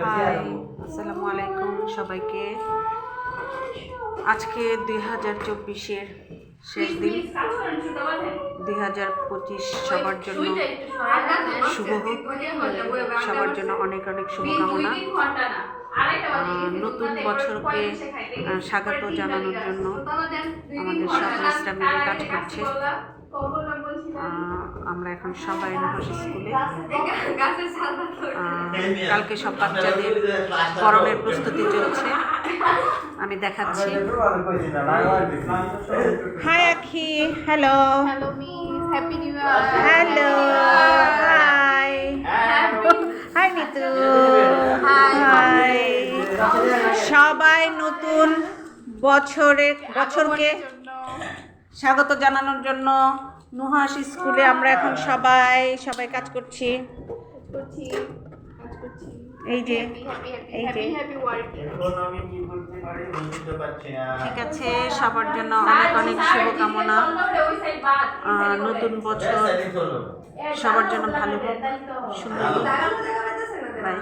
High, আসসালামু আলাইকুম সবাইকে। আজকে 2024-এর শেষ দিন। 2025 সবার জন্য শুভ হোক, সবার জন্য অনেক অনেক শুভকামনা। নতুন বছরকে স্বাগত জানানোর জন্য আমাদের সব মিস্টার মিলে কাজ করছে। আমরা এখন সবাই নুহাস স্কুলে। কালকে সব বাচ্চাদের পড়ানোর প্রস্তুতি চলছে, আমি দেখাচ্ছি। Hi Akhi, hello. Hello miss, happy new year. Hello, hi. Hi Nitu, hi. সবাই নতুন বছরকে স্বাগত জানানোর জন্য নুহাস স্কুলে আমরা এখন সবাই কাজ করছি। এই যে ঠিক আছে, সবার জন্য অনেক অনেক শুভকামনা। নতুন বছর সবার জন্য ভালো হোক, সুন্দর হোক। বাই।